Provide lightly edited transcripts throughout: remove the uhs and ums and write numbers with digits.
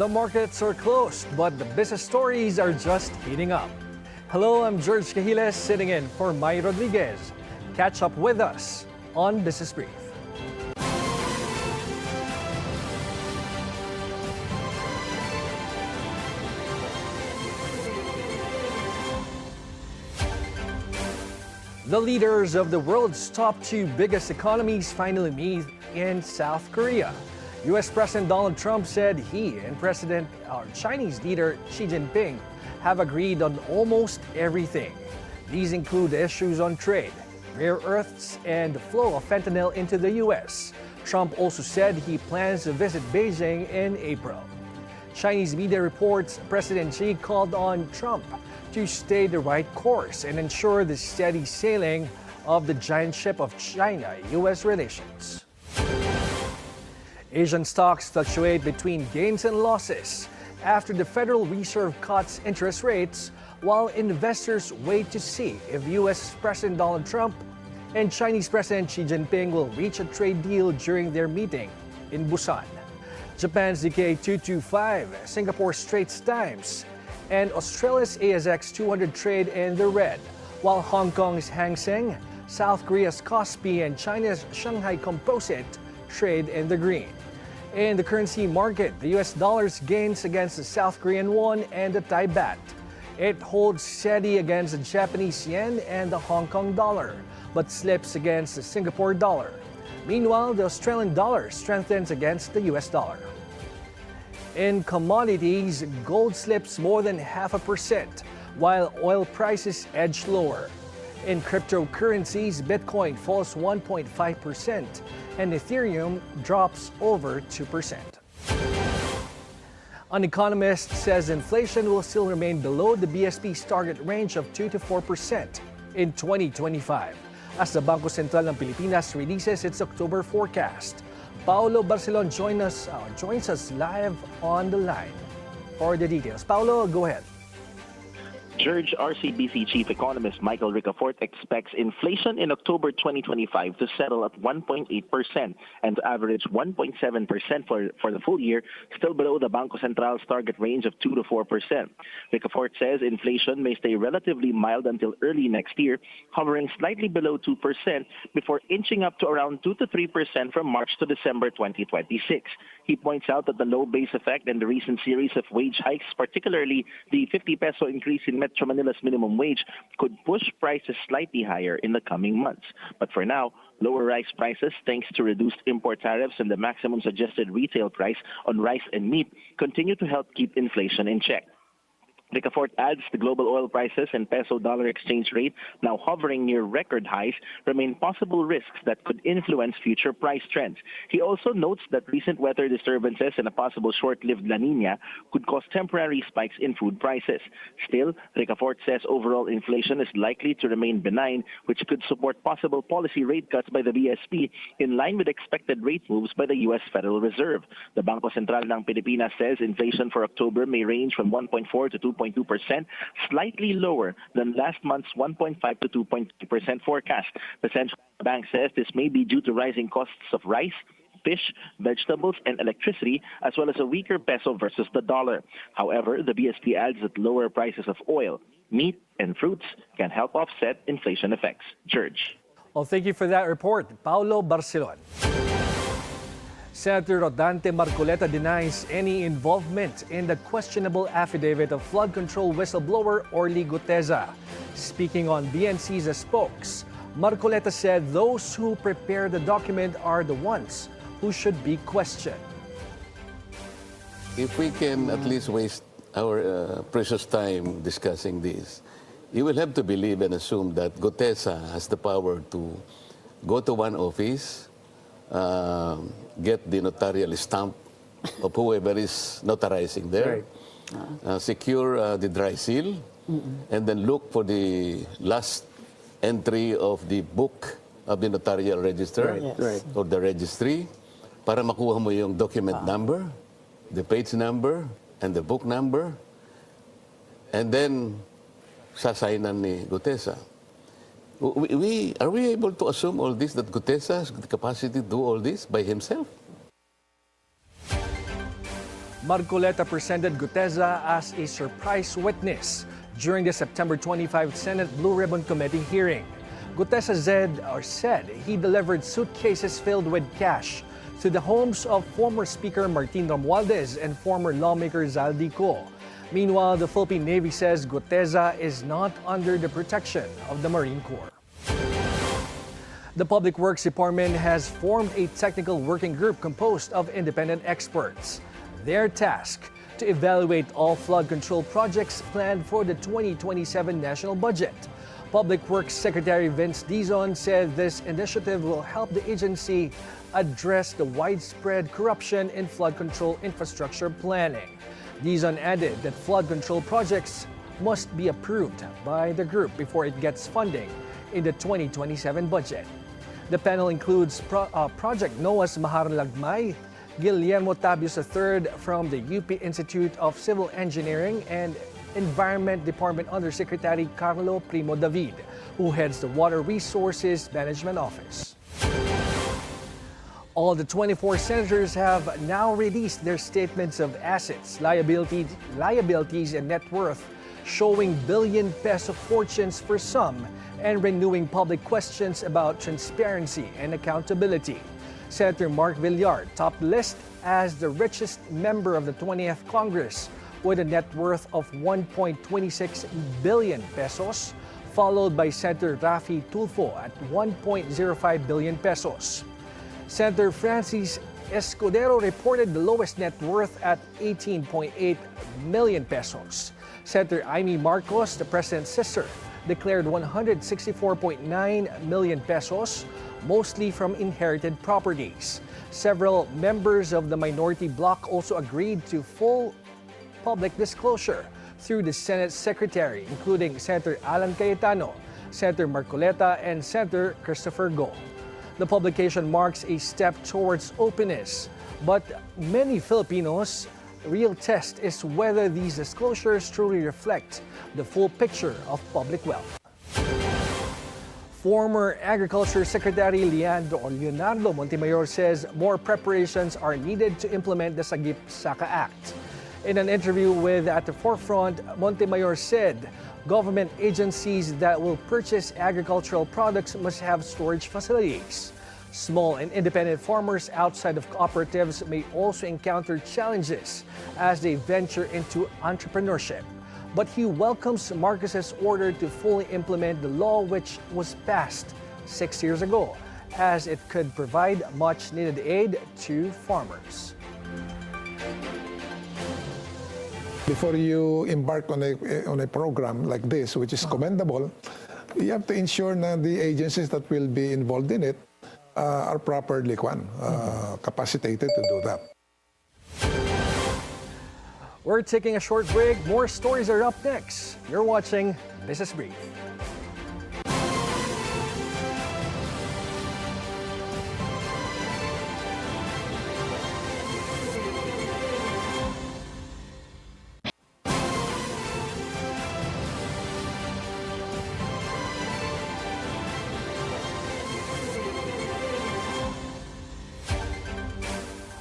The markets are closed, but the business stories are just heating up. Hello, I'm Gerg Cahiles sitting in for Mai Rodriguez. Catch up with us on Business Brief. The leaders of the world's top two biggest economies finally meet in South Korea. U.S. President Donald Trump said he and Chinese leader Xi Jinping have agreed on almost everything. These include issues on trade, rare earths, and the flow of fentanyl into the U.S. Trump also said he plans to visit Beijing in April. Chinese media reports President Xi called on Trump to stay the right course and ensure the steady sailing of the giant ship of China-U.S. relations. Asian stocks fluctuate between gains and losses after the Federal Reserve cuts interest rates, while investors wait to see if U.S. President Donald Trump and Chinese President Xi Jinping will reach a trade deal during their meeting in Busan. Japan's Nikkei 225, Singapore's Straits Times, and Australia's ASX 200 trade in the red, while Hong Kong's Hang Seng, South Korea's Kospi, and China's Shanghai Composite trade in the green. In the currency market, the US dollar's gains against the South Korean won and the Thai baht. It holds steady against the Japanese yen and the Hong Kong dollar, but slips against the Singapore dollar. Meanwhile, the Australian dollar strengthens against the US dollar. In commodities, gold slips more than 0.5%, while oil prices edge lower. In cryptocurrencies, Bitcoin falls 1.5% and Ethereum drops over 2%. An economist says inflation will still remain below the BSP's target range of 2 to 4% in 2025, as the Bangko Sentral ng Pilipinas releases its October forecast. Paulo Barcelon joins us live on the line for the details. Paulo, go ahead. Gerg RCBC Chief Economist Michael Ricafort expects inflation in October 2025 to settle at 1.8% and to average 1.7% for the full year, still below the Bangko Central's target range of 2 to 4%. Ricafort says inflation may stay relatively mild until early next year, hovering slightly below 2% before inching up to around 2 to 3% from March to December 2026. He points out that the low base effect and the recent series of wage hikes, particularly the 50 peso increase in Metro Manila's minimum wage, could push prices slightly higher in the coming months. But for now, lower rice prices, thanks to reduced import tariffs and the maximum suggested retail price on rice and meat, continue to help keep inflation in check. Ricafort adds the global oil prices and peso-dollar exchange rate, now hovering near record highs, remain possible risks that could influence future price trends. He also notes that recent weather disturbances and a possible short-lived La Nina could cause temporary spikes in food prices. Still, Ricafort says overall inflation is likely to remain benign, which could support possible policy rate cuts by the BSP in line with expected rate moves by the U.S. Federal Reserve. The Bangko Sentral ng Pilipinas says inflation for October may range from 1.4 to 2.2%, slightly lower than last month's 1.5 to 2.2% forecast. The central bank says this may be due to rising costs of rice, fish, vegetables, and electricity, as well as a weaker peso versus the dollar. However, the BSP adds that lower prices of oil, meat, and fruits can help offset inflation effects. Gerg. Well, thank you for that report, Paulo Barcelon. Senator Rodante Marcoleta denies any involvement in the questionable affidavit of flood control whistleblower Orly Guteza. Speaking on BNC's spokes, Marcoleta said those who prepare the document are the ones who should be questioned. If we can at least waste our precious time discussing this, you will have to believe and assume that Guteza has the power to go to one office, get the notarial stamp of whoever is notarizing there, secure the dry seal, and then look for the last entry of the book of the notarial register or the registry para makuha mo yung document number, the page number, and the book number, and then sasainan ni Guteza. Are we able to assume all this, that Guteza has the capacity to do all this by himself? Marcoleta presented Guteza as a surprise witness during the September 25 Senate Blue Ribbon Committee hearing. Guteza said he delivered suitcases filled with cash to the homes of former Speaker Martin Romualdez and former lawmaker Zaldi Co. Meanwhile, the Philippine Navy says Guteza is not under the protection of the Marine Corps. The Public Works Department has formed a technical working group composed of independent experts. Their task to evaluate all flood control projects planned for the 2027 national budget. Public Works Secretary Vince Dizon said this initiative will help the agency address the widespread corruption in flood control infrastructure planning. Dizon added that flood control projects must be approved by the group before it gets funding in the 2027 budget. The panel includes Project NOAA's Mahar Lagmay, Guillermo Tabios III from the UP Institute of Civil Engineering, and Environment Department Undersecretary Carlo Primo David, who heads the Water Resources Management Office. All the 24 senators have now released their statements of assets, liabilities, and net worth, showing billion peso fortunes for some and renewing public questions about transparency and accountability. Senator Mark Villar topped the list as the richest member of the 20th Congress with a net worth of 1.26 billion pesos, followed by Senator Rafi Tulfo at 1.05 billion pesos. Senator Francis Escudero reported the lowest net worth at 18.8 million pesos. Senator Amy Marcos, the president's sister, declared 164.9 million pesos, mostly from inherited properties. Several members of the minority bloc also agreed to full public disclosure through the Senate Secretary, including Senator Alan Cayetano, Senator Marcoleta, and Senator Christopher Go. The publication marks a step towards openness, but many Filipinos' real test is whether these disclosures truly reflect the full picture of public wealth. Former Agriculture Secretary Leonardo Montemayor says more preparations are needed to implement the Sagip Saka Act. In an interview with At the Forefront, Montemayor said government agencies that will purchase agricultural products must have storage facilities. Small and independent farmers outside of cooperatives may also encounter challenges as they venture into entrepreneurship. But he welcomes Marcos's order to fully implement the law, which was passed 6 years ago, as it could provide much needed aid to farmers. Before you embark on a program like this, which is commendable, you have to ensure that the agencies that will be involved in it are properly capacitated to do that. We're taking a short break. More stories are up next. You're watching Business Brief.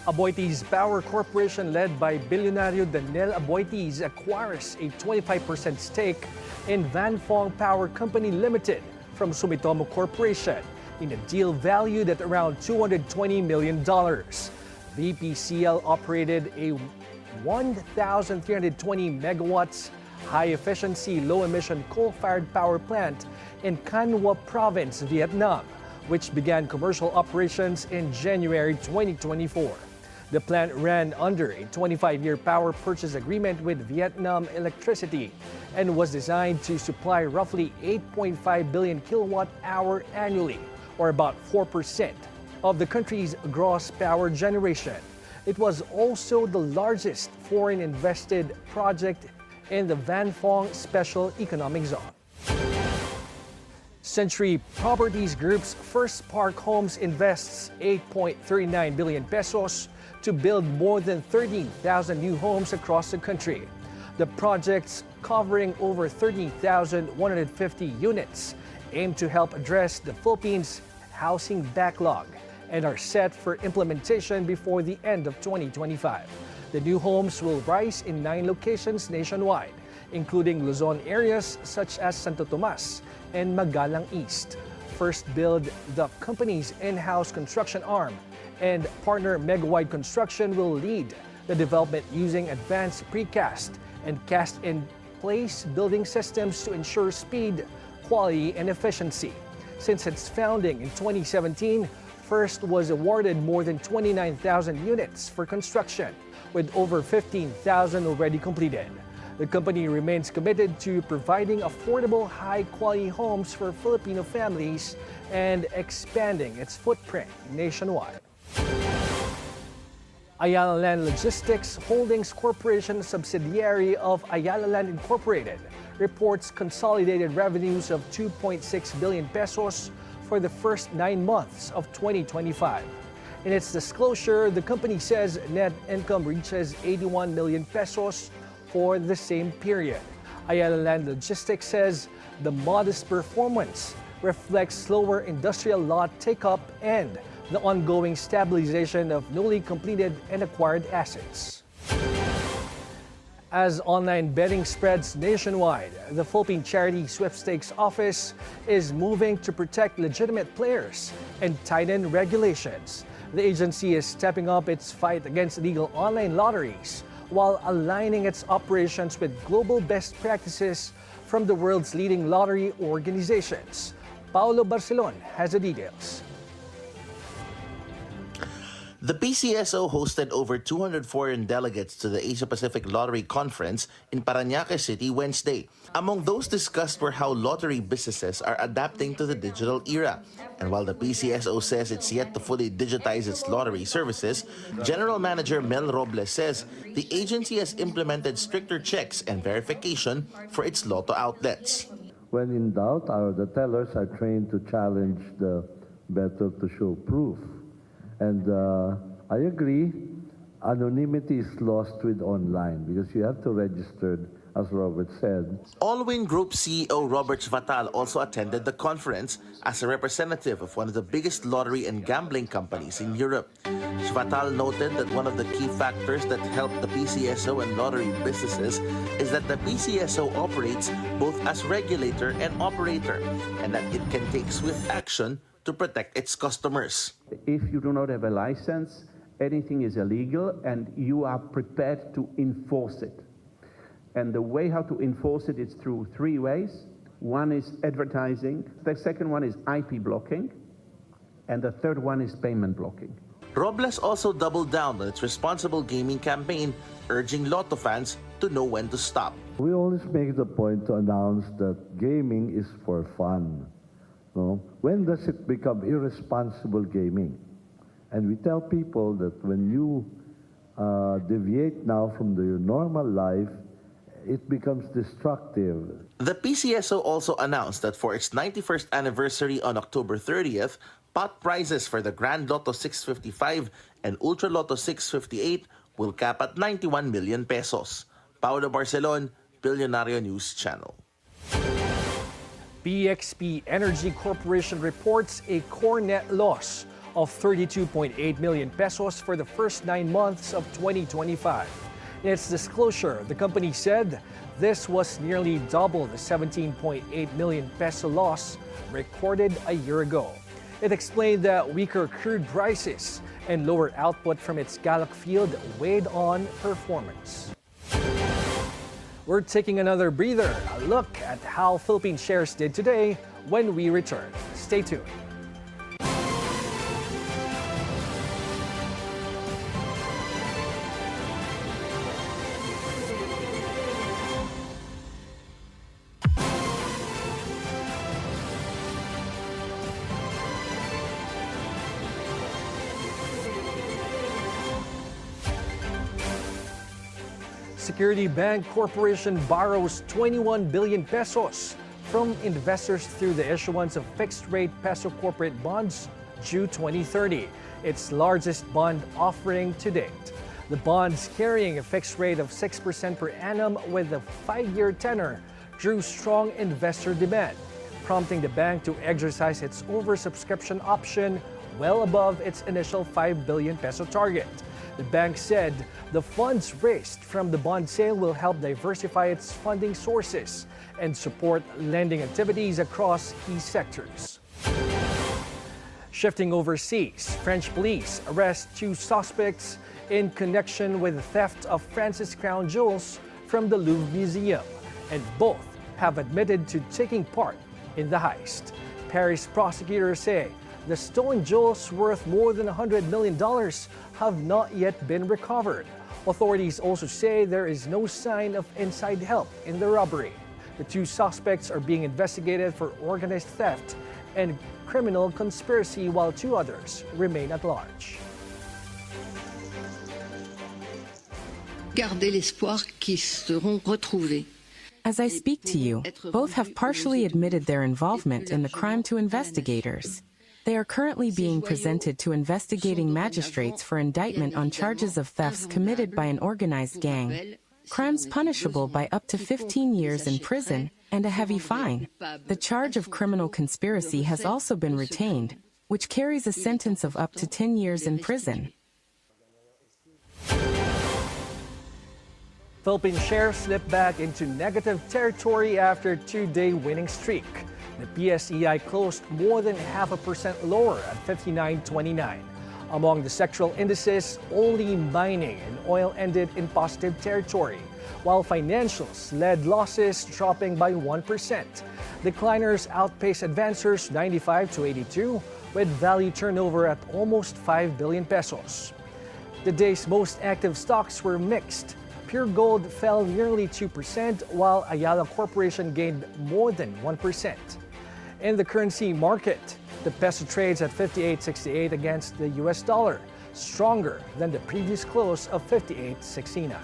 Aboitiz Power Corporation, led by Bilyonaryo Daniel Aboitiz, acquires a 25% stake in Vanfong Power Company Limited from Sumitomo Corporation in a deal valued at around $220 million. VPCL operated a 1,320 megawatts high-efficiency, low-emission coal-fired power plant in Can Hoa Province, Vietnam, which began commercial operations in January 2024. The plant ran under a 25-year power purchase agreement with Vietnam Electricity and was designed to supply roughly 8.5 billion kilowatt-hour annually, or about 4% of the country's gross power generation. It was also the largest foreign invested project in the Vanfong Special Economic Zone. Century Properties Group's First Park Homes invests 8.39 billion pesos to build more than 13,000 new homes across the country. The projects, covering over 13,150 units, aim to help address the Philippines' housing backlog and are set for implementation before the end of 2025. The new homes will rise in 9 locations nationwide, including Luzon areas such as Santo Tomas and Magalang East. First Build, the company's in-house construction arm, and partner Megawide Construction will lead the development using advanced precast and cast-in-place building systems to ensure speed, quality, and efficiency. Since its founding in 2017, First was awarded more than 29,000 units for construction, with over 15,000 already completed. The company remains committed to providing affordable, high-quality homes for Filipino families and expanding its footprint nationwide. Ayala Land Logistics Holdings Corporation, subsidiary of Ayala Land Incorporated, reports consolidated revenues of 2.6 billion pesos for the first 9 months of 2025. In its disclosure, the company says net income reaches 81 million pesos for the same period. Ayala Land Logistics says the modest performance reflects slower industrial lot take-up and the ongoing stabilization of newly completed and acquired assets. As online betting spreads nationwide, the Philippine Charity Sweepstakes Office is moving to protect legitimate players and tighten regulations. The agency is stepping up its fight against illegal online lotteries while aligning its operations with global best practices from the world's leading lottery organizations. Paulo Barcelon has the details. The PCSO hosted over 200 foreign delegates to the Asia-Pacific Lottery Conference in Parañaque City Wednesday. Among those discussed were how lottery businesses are adapting to the digital era. And while the PCSO says it's yet to fully digitize its lottery services, General Manager Mel Robles says the agency has implemented stricter checks and verification for its lotto outlets. When in doubt, the tellers are trained to challenge the bettor to show proof. And I agree, anonymity is lost with online because you have to register, as Robert said. Allwyn Group CEO Robert Vatal also attended the conference as a representative of one of the biggest lottery and gambling companies in Europe. Vatal noted that one of the key factors that help the PCSO and lottery businesses is that the PCSO operates both as regulator and operator, and that it can take swift action to protect its customers. If you do not have a license, anything is illegal and you are prepared to enforce it. And the way how to enforce it is through 3 ways. One is advertising, the second one is IP blocking, and the third one is payment blocking. Robles also doubled down on its responsible gaming campaign, urging Lotto fans to know when to stop. We always make the point to announce that gaming is for fun. No? When does it become irresponsible gaming? And we tell people that when you deviate now from your normal life, it becomes destructive. The PCSO also announced that for its 91st anniversary on October 30th, pot prizes for the Grand Lotto 655 and Ultra Lotto 658 will cap at 91 million pesos. Paulo Barcelon, Bilyonaryo News Channel. BXP Energy Corporation reports a core net loss of 32.8 million pesos for the first 9 months of 2025. In its disclosure, the company said this was nearly double the 17.8 million peso loss recorded a year ago. It explained that weaker crude prices and lower output from its Gallup field weighed on performance. We're taking another breather, a look at how Philippine shares did today when we return. Stay tuned. Security Bank Corporation borrows 21 billion pesos from investors through the issuance of fixed-rate peso corporate bonds due 2030, its largest bond offering to date. The bonds, carrying a fixed rate of 6% per annum with a 5-year tenor, drew strong investor demand, prompting the bank to exercise its oversubscription option well above its initial 5 billion peso target. The bank said the funds raised from the bond sale will help diversify its funding sources and support lending activities across key sectors. Shifting overseas, French police arrest 2 suspects in connection with the theft of France's crown jewels from the Louvre Museum, and both have admitted to taking part in the heist. Paris prosecutors say the stolen jewels worth more than $100 million have not yet been recovered. Authorities also say there is no sign of inside help in the robbery. The 2 suspects are being investigated for organized theft and criminal conspiracy, while 2 others remain at large. Gardez l'espoir qu'ils seront retrouvés. As I speak to you, both have partially admitted their involvement in the crime to investigators. They are currently being presented to investigating magistrates for indictment on charges of thefts committed by an organized gang, crimes punishable by up to 15 years in prison and a heavy fine. The charge of criminal conspiracy has also been retained, which carries a sentence of up to 10 years in prison. Philippine shares slipped back into negative territory after a 2-day winning streak. The PSEI closed more than 0.5% lower at 59.29. Among the sectoral indices, only mining and oil ended in positive territory, while financials led losses, dropping by 1%. Decliners outpaced advancers 95 to 82, with value turnover at almost 5 billion pesos. The day's most active stocks were mixed. Pure Gold fell nearly 2%, while Ayala Corporation gained more than 1%. In the currency market, the peso trades at 58.68 against the US dollar, stronger than the previous close of 58.69.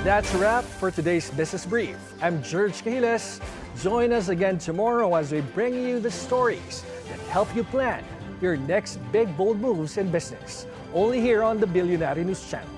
That's a wrap for today's Business Brief. I'm Gerg Cahiles. Join us again tomorrow as we bring you the stories that help you plan your next big, bold moves in business. Only here on the Bilyonaryo News Channel.